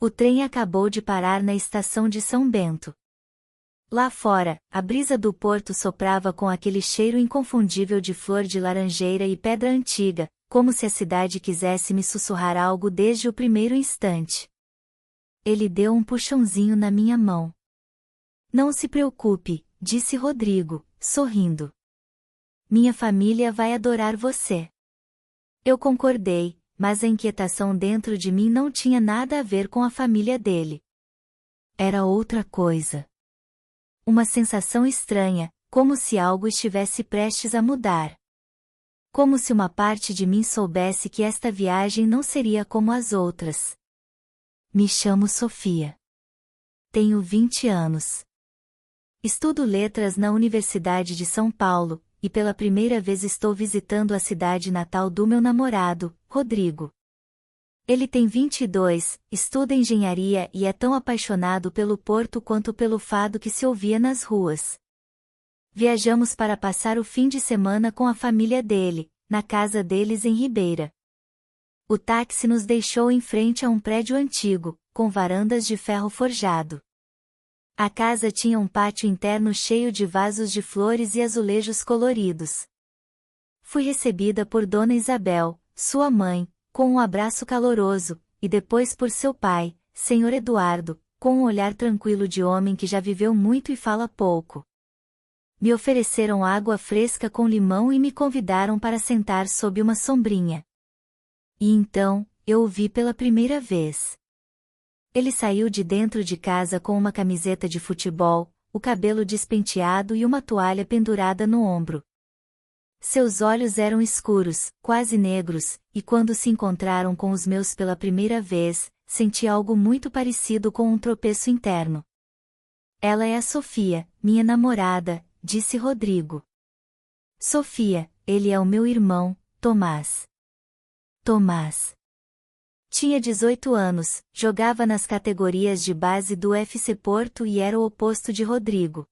O trem acabou de parar na estação de São Bento. Lá fora, a brisa do porto soprava com aquele cheiro inconfundível de flor de laranjeira e pedra antiga, como se a cidade quisesse me sussurrar algo desde o primeiro instante. Ele deu um puxãozinho na minha mão. Não se preocupe, disse Rodrigo, sorrindo. Minha família vai adorar você. Eu concordei, mas a inquietação dentro de mim não tinha nada a ver com a família dele. Era outra coisa. Uma sensação estranha, como se algo estivesse prestes a mudar. Como se uma parte de mim soubesse que esta viagem não seria como as outras. Me chamo Sofia. Tenho 20 anos. Estudo letras na Universidade de São Paulo, e pela primeira vez estou visitando a cidade natal do meu namorado, Rodrigo. Ele tem 22, estuda engenharia e é tão apaixonado pelo porto quanto pelo fado que se ouvia nas ruas. Viajamos para passar o fim de semana com a família dele, na casa deles em Ribeira. O táxi nos deixou em frente a um prédio antigo, com varandas de ferro forjado. A casa tinha um pátio interno cheio de vasos de flores e azulejos coloridos. Fui recebida por Dona Isabel, sua mãe, com um abraço caloroso, e depois por seu pai, Senhor Eduardo, com um olhar tranquilo de homem que já viveu muito e fala pouco. Me ofereceram água fresca com limão e me convidaram para sentar sob uma sombrinha. E então, eu o vi pela primeira vez. Ele saiu de dentro de casa com uma camiseta de futebol, o cabelo despenteado e uma toalha pendurada no ombro. Seus olhos eram escuros, quase negros, e quando se encontraram com os meus pela primeira vez, senti algo muito parecido com um tropeço interno. Ela é a Sofia, minha namorada, disse Rodrigo. Sofia, ele é o meu irmão, Tomás. Tomás. Tinha 18 anos, jogava nas categorias de base do FC Porto e era o oposto de Rodrigo.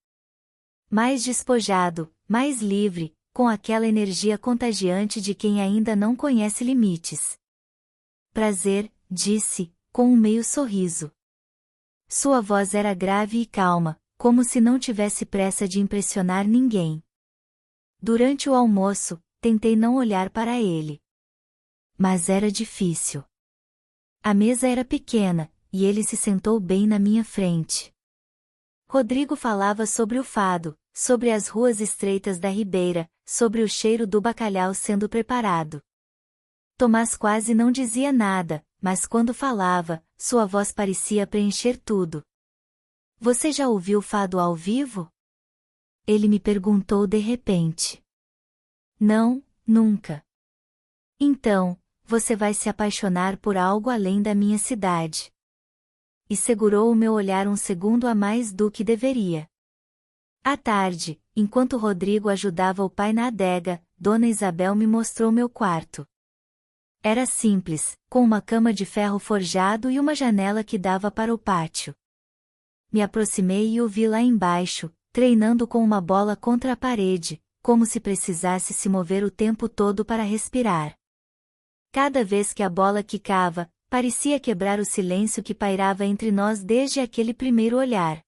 Mais despojado, mais livre, com aquela energia contagiante de quem ainda não conhece limites. Prazer, disse, com um meio sorriso. Sua voz era grave e calma, como se não tivesse pressa de impressionar ninguém. Durante o almoço, tentei não olhar para ele. Mas era difícil. A mesa era pequena, e ele se sentou bem na minha frente. Rodrigo falava sobre o fado, sobre as ruas estreitas da Ribeira, sobre o cheiro do bacalhau sendo preparado. Tomás quase não dizia nada, mas quando falava, sua voz parecia preencher tudo. Você já ouviu fado ao vivo? Ele me perguntou de repente. Não, nunca. Então, você vai se apaixonar por algo além da minha cidade. E segurou o meu olhar um segundo a mais do que deveria. À tarde, enquanto Rodrigo ajudava o pai na adega, Dona Isabel me mostrou meu quarto. Era simples, com uma cama de ferro forjado e uma janela que dava para o pátio. Me aproximei e o vi lá embaixo, treinando com uma bola contra a parede, como se precisasse se mover o tempo todo para respirar. Cada vez que a bola quicava, parecia quebrar o silêncio que pairava entre nós desde aquele primeiro olhar.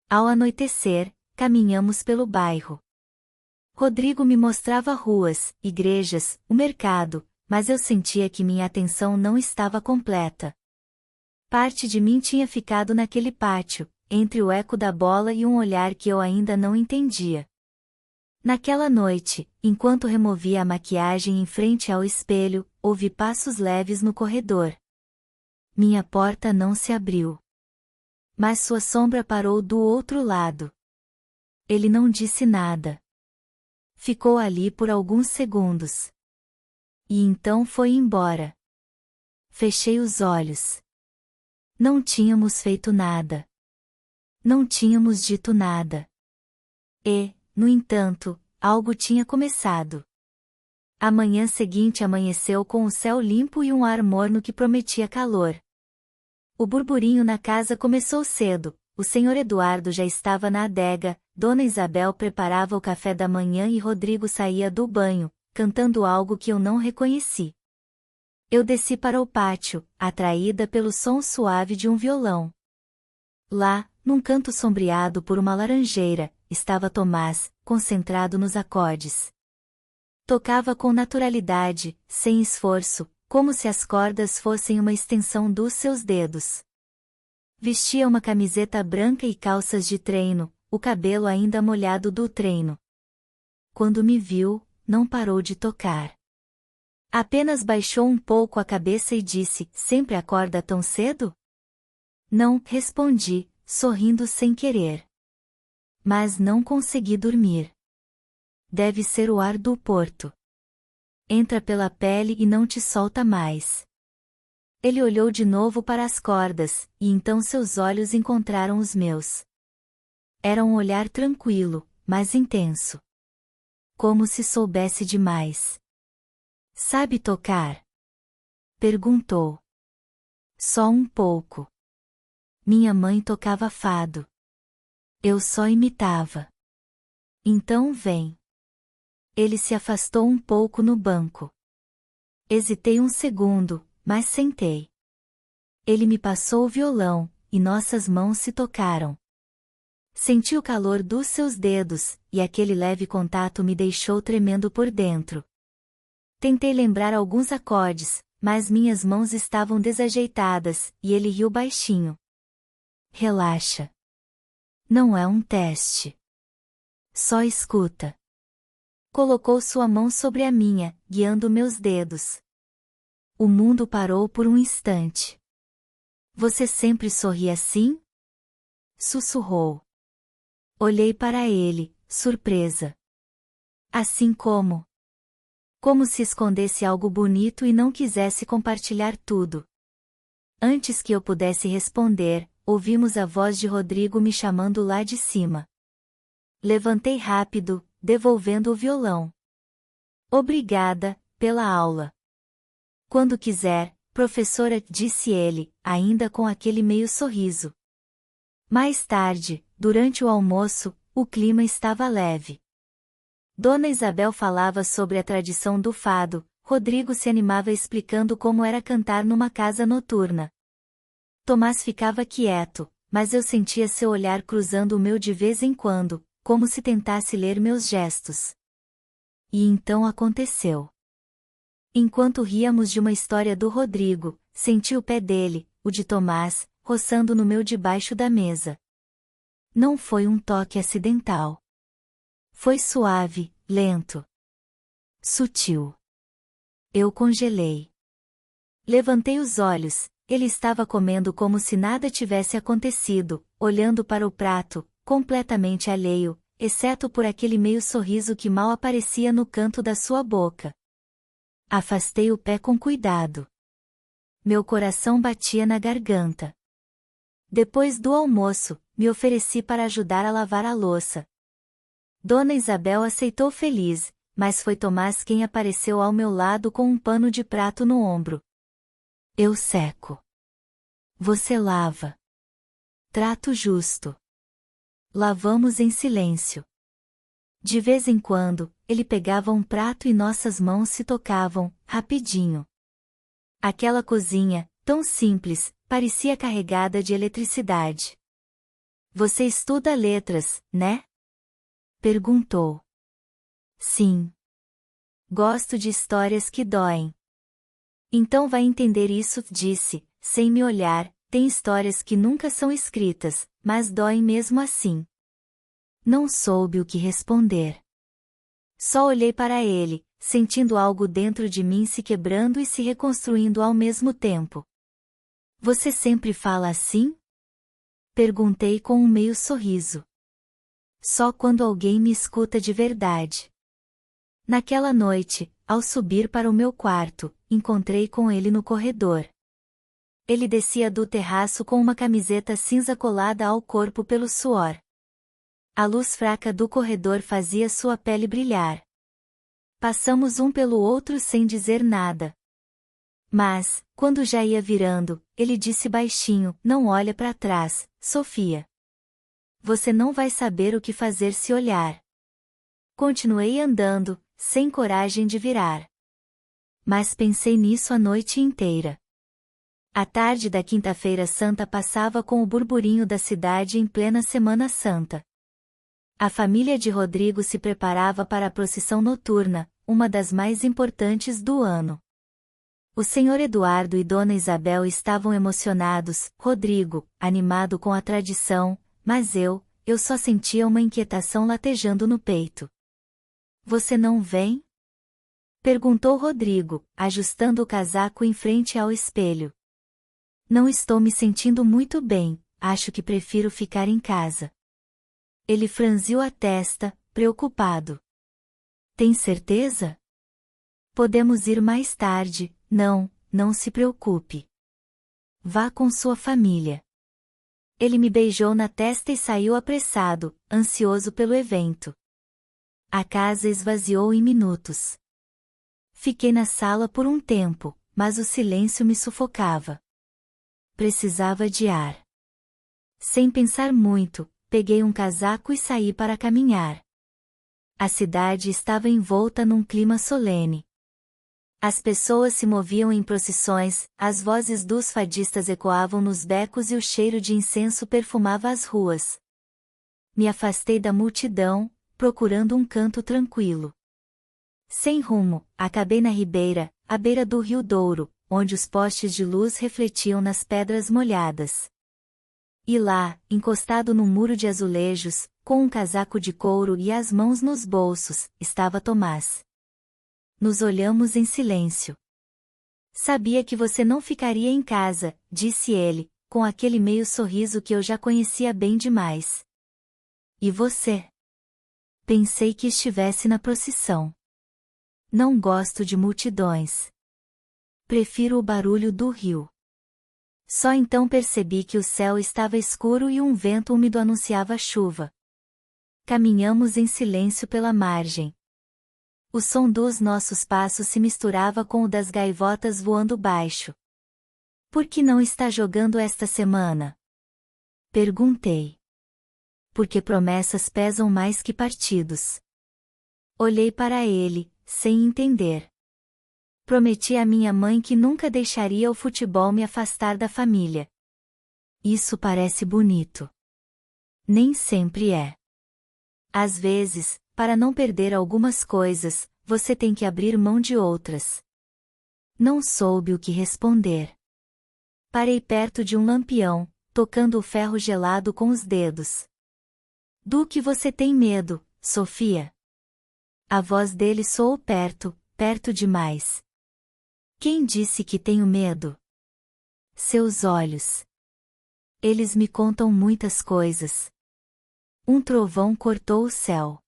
Ao anoitecer, caminhamos pelo bairro. Rodrigo me mostrava ruas, igrejas, o mercado, mas eu sentia que minha atenção não estava completa. Parte de mim tinha ficado naquele pátio, entre o eco da bola e um olhar que eu ainda não entendia. Naquela noite, enquanto removia a maquiagem em frente ao espelho, ouvi passos leves no corredor. Minha porta não se abriu. Mas sua sombra parou do outro lado. Ele não disse nada. Ficou ali por alguns segundos. E então foi embora. Fechei os olhos. Não tínhamos feito nada. Não tínhamos dito nada. E, no entanto, algo tinha começado. A manhã seguinte amanheceu com o céu limpo e um ar morno que prometia calor. O burburinho na casa começou cedo, o senhor Eduardo já estava na adega, Dona Isabel preparava o café da manhã e Rodrigo saía do banho, cantando algo que eu não reconheci. Eu desci para o pátio, atraída pelo som suave de um violão. Lá, num canto sombreado por uma laranjeira, estava Tomás, concentrado nos acordes. Tocava com naturalidade, sem esforço, como se as cordas fossem uma extensão dos seus dedos. Vestia uma camiseta branca e calças de treino, o cabelo ainda molhado do treino. Quando me viu, não parou de tocar. Apenas baixou um pouco a cabeça e disse: "Sempre acorda tão cedo?" "Não", respondi, sorrindo sem querer. "Mas não consegui dormir." "Deve ser o ar do porto. Entra pela pele e não te solta mais." Ele olhou de novo para as cordas, e então seus olhos encontraram os meus. Era um olhar tranquilo, mas intenso. Como se soubesse demais. "Sabe tocar?" perguntou. "Só um pouco. Minha mãe tocava fado. Eu só imitava." "Então vem." Ele se afastou um pouco no banco. Hesitei um segundo, mas sentei. Ele me passou o violão, e nossas mãos se tocaram. Senti o calor dos seus dedos, e aquele leve contato me deixou tremendo por dentro. Tentei lembrar alguns acordes, mas minhas mãos estavam desajeitadas, e ele riu baixinho. "Relaxa. Não é um teste. Só escuta." Colocou sua mão sobre a minha, guiando meus dedos. O mundo parou por um instante. "Você sempre sorri assim?" sussurrou. Olhei para ele, surpresa. Assim como se escondesse algo bonito e não quisesse compartilhar tudo. Antes que eu pudesse responder, ouvimos a voz de Rodrigo me chamando lá de cima. Levantei rápido, devolvendo o violão. "Obrigada, pela aula." "Quando quiser, professora", disse ele, ainda com aquele meio sorriso. Mais tarde, durante o almoço, o clima estava leve. Dona Isabel falava sobre a tradição do fado, Rodrigo se animava explicando como era cantar numa casa noturna. Tomás ficava quieto, mas eu sentia seu olhar cruzando o meu de vez em quando, como se tentasse ler meus gestos. E então aconteceu. Enquanto ríamos de uma história do Rodrigo, senti o pé dele, o de Tomás, roçando no meu debaixo da mesa. Não foi um toque acidental. Foi suave, lento. Sutil. Eu congelei. Levantei os olhos, ele estava comendo como se nada tivesse acontecido, olhando para o prato, completamente alheio, exceto por aquele meio sorriso que mal aparecia no canto da sua boca. Afastei o pé com cuidado. Meu coração batia na garganta. Depois do almoço, me ofereci para ajudar a lavar a louça. Dona Isabel aceitou feliz, mas foi Tomás quem apareceu ao meu lado com um pano de prato no ombro. "Eu seco. Você lava." Trato justo. Lavamos em silêncio. De vez em quando, ele pegava um prato e nossas mãos se tocavam, rapidinho. Aquela cozinha, tão simples, parecia carregada de eletricidade. "Você estuda letras, né?" perguntou. "Sim. Gosto de histórias que doem." "Então vai entender isso", disse, sem me olhar. "Tem histórias que nunca são escritas, mas doem mesmo assim." Não soube o que responder. Só olhei para ele, sentindo algo dentro de mim se quebrando e se reconstruindo ao mesmo tempo. "Você sempre fala assim?" perguntei com um meio sorriso. "Só quando alguém me escuta de verdade." Naquela noite, ao subir para o meu quarto, encontrei com ele no corredor. Ele descia do terraço com uma camiseta cinza colada ao corpo pelo suor. A luz fraca do corredor fazia sua pele brilhar. Passamos um pelo outro sem dizer nada. Mas, quando já ia virando, ele disse baixinho: "Não olha para trás, Sofia. Você não vai saber o que fazer se olhar." Continuei andando, sem coragem de virar. Mas pensei nisso a noite inteira. A tarde da Quinta-feira Santa passava com o burburinho da cidade em plena Semana Santa. A família de Rodrigo se preparava para a procissão noturna, uma das mais importantes do ano. O senhor Eduardo e Dona Isabel estavam emocionados, Rodrigo, animado com a tradição, mas eu só sentia uma inquietação latejando no peito. Você não vem? Perguntou Rodrigo, ajustando o casaco em frente ao espelho. Não estou me sentindo muito bem, acho que prefiro ficar em casa. Ele franziu a testa, preocupado. Tem certeza? Podemos ir mais tarde, não se preocupe. Vá com sua família. Ele me beijou na testa e saiu apressado, ansioso pelo evento. A casa esvaziou em minutos. Fiquei na sala por um tempo, mas o silêncio me sufocava. Precisava de ar. Sem pensar muito, peguei um casaco e saí para caminhar. A cidade estava envolta num clima solene. As pessoas se moviam em procissões, as vozes dos fadistas ecoavam nos becos e o cheiro de incenso perfumava as ruas. Me afastei da multidão, procurando um canto tranquilo. Sem rumo, acabei na ribeira, à beira do Rio Douro, onde os postes de luz refletiam nas pedras molhadas. E lá, encostado num muro de azulejos, com um casaco de couro e as mãos nos bolsos, estava Tomás. Nos olhamos em silêncio. Sabia que você não ficaria em casa, disse ele, com aquele meio sorriso que eu já conhecia bem demais. E você? Pensei que estivesse na procissão. Não gosto de multidões. Prefiro o barulho do rio. Só então percebi que o céu estava escuro e um vento úmido anunciava chuva. Caminhamos em silêncio pela margem. O som dos nossos passos se misturava com o das gaivotas voando baixo. Por que não está jogando esta semana? Perguntei. Porque promessas pesam mais que partidos. Olhei para ele, sem entender. Prometi à minha mãe que nunca deixaria o futebol me afastar da família. Isso parece bonito. Nem sempre é. Às vezes, para não perder algumas coisas, você tem que abrir mão de outras. Não soube o que responder. Parei perto de um lampião, tocando o ferro gelado com os dedos. Do que você tem medo, Sofia? A voz dele soou perto demais. Quem disse que tenho medo? Seus olhos. Eles me contam muitas coisas. Um trovão cortou o céu.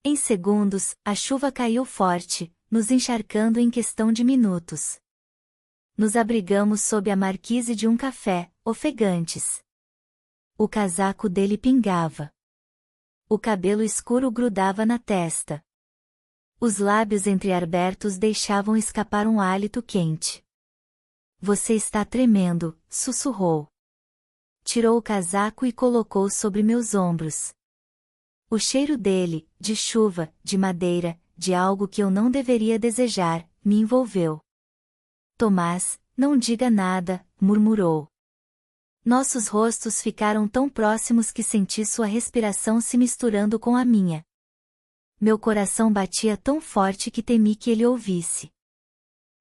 Em segundos, a chuva caiu forte, nos encharcando em questão de minutos. Nos abrigamos sob a marquise de um café, ofegantes. O casaco dele pingava. O cabelo escuro grudava na testa. Os lábios entreabertos deixavam escapar um hálito quente. Você está tremendo, sussurrou. Tirou o casaco e colocou sobre meus ombros. O cheiro dele, de chuva, de madeira, de algo que eu não deveria desejar, me envolveu. Tomás, não diga nada, murmurou. Nossos rostos ficaram tão próximos que senti sua respiração se misturando com a minha. Meu coração batia tão forte que temi que ele ouvisse.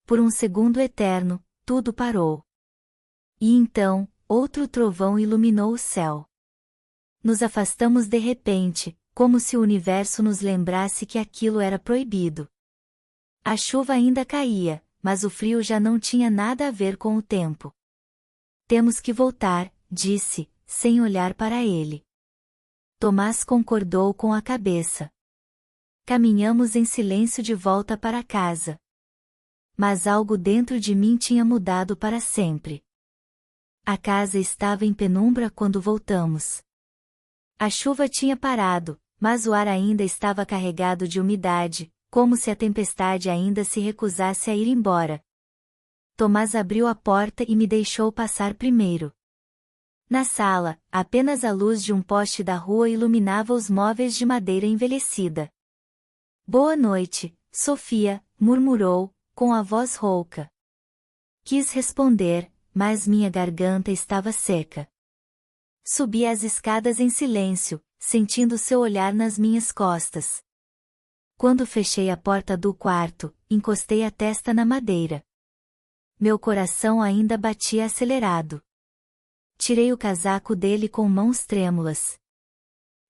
Por um segundo eterno, tudo parou. E então, outro trovão iluminou o céu. Nos afastamos de repente, como se o universo nos lembrasse que aquilo era proibido. A chuva ainda caía, mas o frio já não tinha nada a ver com o tempo. Temos que voltar, disse, sem olhar para ele. Tomás concordou com a cabeça. Caminhamos em silêncio de volta para casa. Mas algo dentro de mim tinha mudado para sempre. A casa estava em penumbra quando voltamos. A chuva tinha parado, mas o ar ainda estava carregado de umidade, como se a tempestade ainda se recusasse a ir embora. Tomás abriu a porta e me deixou passar primeiro. Na sala, apenas a luz de um poste da rua iluminava os móveis de madeira envelhecida. Boa noite, Sofia, murmurou, com a voz rouca. Quis responder, mas minha garganta estava seca. Subi as escadas em silêncio, sentindo seu olhar nas minhas costas. Quando fechei a porta do quarto, encostei a testa na madeira. Meu coração ainda batia acelerado. Tirei o casaco dele com mãos trêmulas.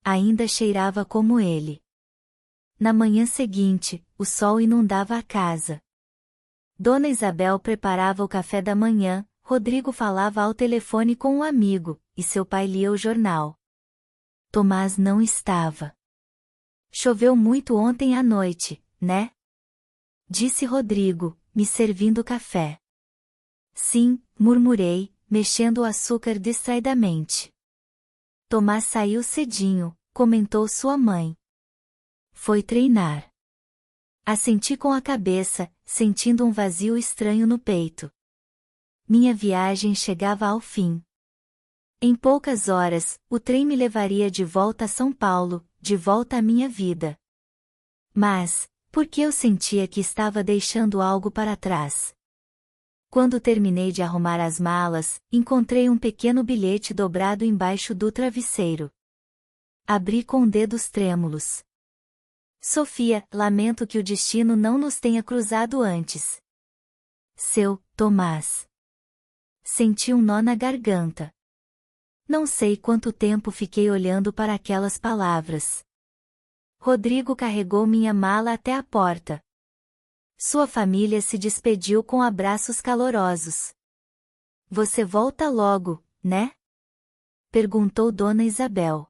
Ainda cheirava como ele. Na manhã seguinte, o sol inundava a casa. Dona Isabel preparava o café da manhã, Rodrigo falava ao telefone com um amigo, e seu pai lia o jornal. Tomás não estava. Choveu muito ontem à noite, né? Disse Rodrigo, me servindo café. Sim, murmurei, mexendo o açúcar distraidamente. Tomás saiu cedinho, comentou sua mãe. Foi treinar. Assenti com a cabeça, sentindo um vazio estranho no peito. Minha viagem chegava ao fim. Em poucas horas, o trem me levaria de volta a São Paulo, de volta à minha vida. Mas, por que eu sentia que estava deixando algo para trás? Quando terminei de arrumar as malas, encontrei um pequeno bilhete dobrado embaixo do travesseiro. Abri com dedos trêmulos. Sofia, lamento que o destino não nos tenha cruzado antes. Seu, Tomás. Senti um nó na garganta. Não sei quanto tempo fiquei olhando para aquelas palavras. Rodrigo carregou minha mala até a porta. Sua família se despediu com abraços calorosos. Você volta logo, né? Perguntou Dona Isabel.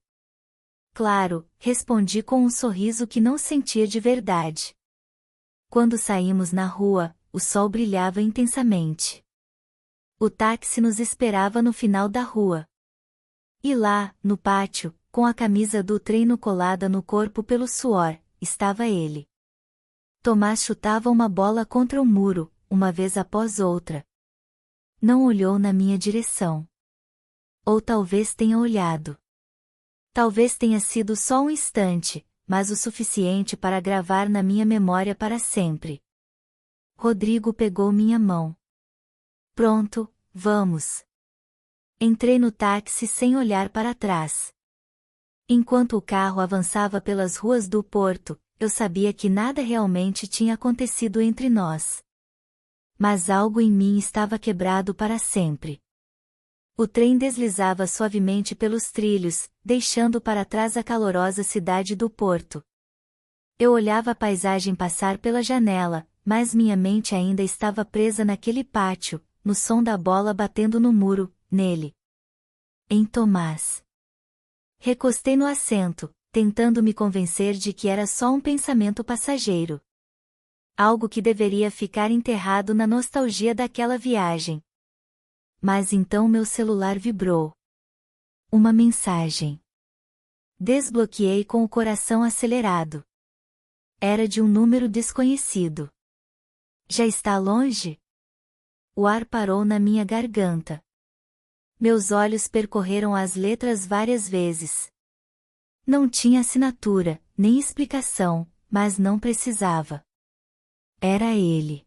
Claro, respondi com um sorriso que não sentia de verdade. Quando saímos na rua, o sol brilhava intensamente. O táxi nos esperava no final da rua. E lá, no pátio, com a camisa do treino colada no corpo pelo suor, estava ele. Tomás chutava uma bola contra o muro, uma vez após outra. Não olhou na minha direção. Ou talvez tenha olhado. Talvez tenha sido só um instante, mas o suficiente para gravar na minha memória para sempre. Rodrigo pegou minha mão. Pronto, vamos. Entrei no táxi sem olhar para trás. Enquanto o carro avançava pelas ruas do porto, eu sabia que nada realmente tinha acontecido entre nós. Mas algo em mim estava quebrado para sempre. O trem deslizava suavemente pelos trilhos, deixando para trás a calorosa cidade do porto. Eu olhava a paisagem passar pela janela, mas minha mente ainda estava presa naquele pátio, no som da bola batendo no muro, nele. Em Tomás. Recostei no assento, tentando me convencer de que era só um pensamento passageiro. Algo que deveria ficar enterrado na nostalgia daquela viagem. Mas então meu celular vibrou. Uma mensagem. Desbloqueei com o coração acelerado. Era de um número desconhecido. Já está longe? O ar parou na minha garganta. Meus olhos percorreram as letras várias vezes. Não tinha assinatura, nem explicação, mas não precisava. Era ele.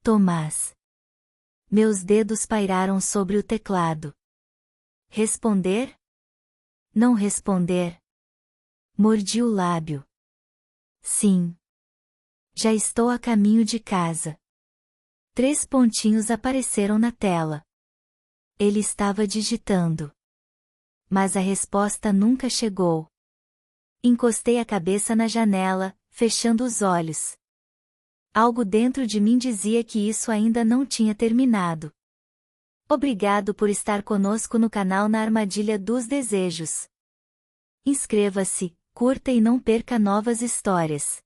Tomás. Meus dedos pairaram sobre o teclado. Responder? Não responder? Mordi o lábio. Sim. Já estou a caminho de casa. 3 pontinhos apareceram na tela. Ele estava digitando. Mas a resposta nunca chegou. Encostei a cabeça na janela, fechando os olhos. Algo dentro de mim dizia que isso ainda não tinha terminado. Obrigado por estar conosco no canal Na Armadilha dos Desejos. Inscreva-se, curta e não perca novas histórias.